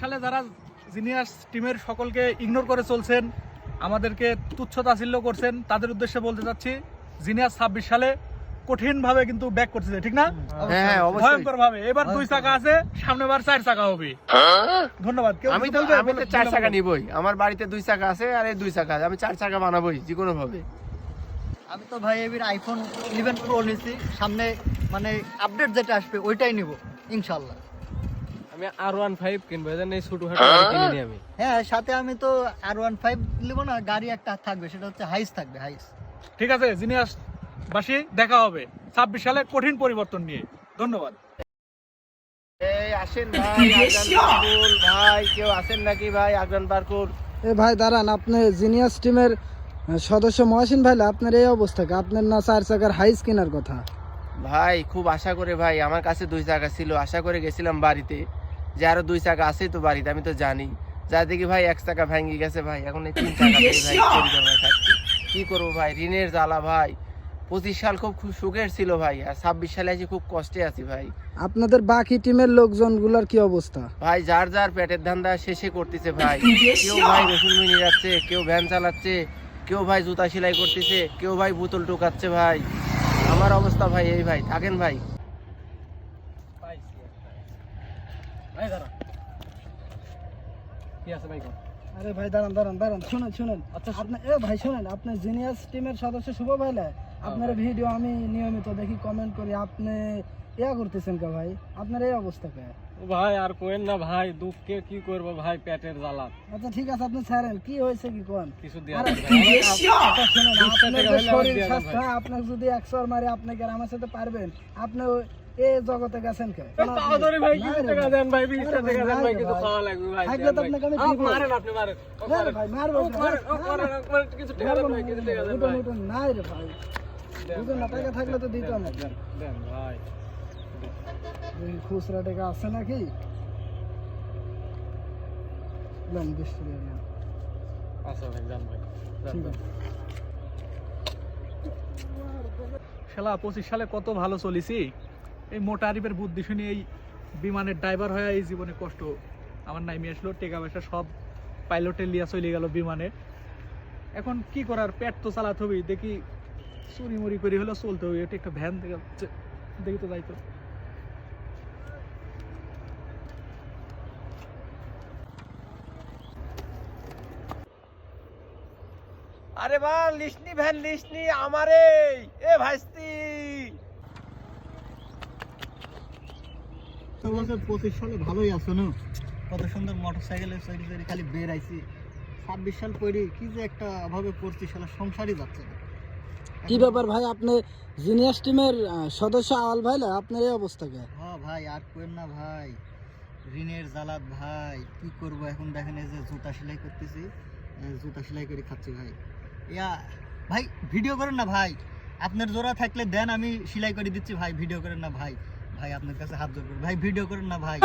সালে যারা জিনিয়াস টিমের সকলকে ইগনোর করে চলছেন, আমাদেরকে তুচ্ছ তাচ্ছিল্য করছেন, তাদের উদ্দেশ্যে বলতে চাচ্ছি জিনিয়াস 26 সালে কঠিন ভাবে কিন্তু ব্যাক করতেছে, ঠিক না? হ্যাঁ, অবশ্যই ভয়ঙ্কর ভাবে। এবার 2 চাকা আছে, সামনেবার 4 চাকা হবে। ধন্যবাদ। আমি তো 4 চাকা নিবই। আমার বাড়িতে 2 চাকা আছে, আর এই 2 চাকা আমি 4 চাকা বানাবোই যে কোনো ভাবে। আমি তো ভাই এবার আইফোন 11 প্রো নিছি, সামনে মানে আপডেট যেটা আসবে ওইটাই নিব ইনশাআল্লাহ। আমি R15 কিনবো, এজন্য এই ছোট হাঁটা গাড়ি কিনে নি আমি। হ্যাঁ, সাথে আমি তো R15 নিব না, গাড়ি একটা থাকবে, সেটা হচ্ছে হাইস থাকবে, হাইস। ঠিক আছে জিনিয়াস বাসী, দেখা হবে 26 সালে কঠিন পরিবর্তন নিয়ে। ধন্যবাদ। এই আসেন ভাই, আজান বারকুল ভাই, কেউ আসেন নাকি ভাই? আজান বারকুল এ ভাই দাঁড়ান, আপনি জিনিয়াস টিমের সদস্য মহসিন ভাই, আপনার এই অবস্থা কি? আপনার না 4 চাকার হাইস কেনার কথা? ভাই খুব আশা করে ভাই, আমার কাছে 2 চাকা ছিল, আশা করে গেছিলাম বাড়িতে যে আরো 2 চাকা আছে তো বাড়িতে, আমি তো জানি। যা দেখি ভাই 1 চাকা ভেঙে গেছে ভাই, এখন এই 3 চাকা দিয়ে ভাই কি করবো ভাই? ঋণের জ্বালা ভাই। 25 সাল খুব সুখের ছিল ভাই, আর 26 সালে এসে খুব কষ্টে আছি ভাই। আপনাদের বাকি টিমের লোকজনগুলোর কি অবস্থা? ভাই যার যার পেটের ধান্দা শেষে করতেছে ভাই। কেউ ভাই রসুন মিনি যাচ্ছে, কেউ ভ্যান চালাচ্ছে, কেউ ভাই জুতা সেলাই করতেছে, কেউ ভাই বোতল টোকাচ্ছে ভাই। আমার অবস্থা ভাই এই ভাই, থাকেন ভাই। কি আছে ভাই? আরে ভাই দাঁড়ান দাঁড়ান দাঁড়ান, শুনেন। আচ্ছা আপনি ভাই শুনেন, আপনি জিনিয়াস টিমের সদস্য শুভ ভাই না? আপনার ভিডিও আমি নিয়মিত দেখি, কমেন্ট করি, আপনি ইয়া করতেছেন কে ভাই? আপনার এই অবস্থা কে? ভাই আর কোয়েন না ভাই, দুঃখে কি করব ভাই, পেটের জ্বালা। আচ্ছা ঠিক আছে, আপনি ছাড়েন, কি হয়েছে কি কোন? কিছু দিয়া আরে, দেন ভাই। আচ্ছা শুনেন, আপনার যে শরীর দিয়া দেন স্বাস্থ্য, ভাই। আপনাকে যদি 100 মারে, আপনি কি আর আমার সাথে পারবেন? আপনি এই জগতে গেছেন কে? তাও ধরে ভাই না কিছু রে টাকা ভাই। দেন ভাই, 20 আরে ভাই, টাকা দেন না ভাই, রে কিছু ভাই। খাওয়া লাগবে ভাই। থাকলে তো আপনাকে আমি দিব। মারেন আপনি, মারেন। না রে ভাই, মারবো না। কিছু টাকা দেন ভাই, কিছু টাকা দেন ভাই। উঠুন, নাই রে ভাই, বুঝুন না, টাকা থাকলে তো দিতাম না। দেন ভাই। দেখি খুচরা টাকা আছে নাকি? দেন 20 টাকা দেন। আচ্ছা ভাই, দেন ভাই। দেন, ঠিক দেন। আছে। শালা 25 সালে কত ভালো চলেছি, এই মোটা আরিফের বুদ্ধি শুনে এই বিমানের ড্রাইভার হয়ে এই জীবনে কষ্ট আমার নাইমে আসলো। টেকা পয়সা সব পাইলটে লিয়া চলে গেল বিমানে। এখন কি করার, পেট তো চালাতে হবে। দেখি চুরি মুড়ি করে হলেও চলতে হবে। এটা একটা ভ্যান দেখি তো যাইতো। আরে বা লিসনি ভ্যান লিসনি আমারে, এ ভাইস্তি। তো বলছে 25 সালে ভালোই আছো না, কত সুন্দর মোটরসাইকেলে চড়ি খালি বের আইছি। 26 সাল পরে কি যে একটা অভাবে পড়ছি, শালা সংসারই যাচ্ছে না। কি ব্যাপার ভাই, আপনি জিনিয়াস টিমের সদস্য আওয়াল ভাই না? আপনার এই অবস্থা কে? হ্যাঁ ভাই, আর কোয়েন না ভাই, ঋণের জ্বালাত ভাই। কি করব এখন? দেখেন এই যে জুতা সেলাই করতেছি, জুতা সেলাই করে খাচ্ছি ভাই। ইয়া ভাই, ভিডিও করেন না ভাই, আপনার জোড়া থাকলে দেন, আমি সেলাই করে দিচ্ছি ভাই। ভিডিও করেন না ভাই, ভাই আপনার কাছে হাত জোর করি ভাই, ভিডিও করেন না ভাই।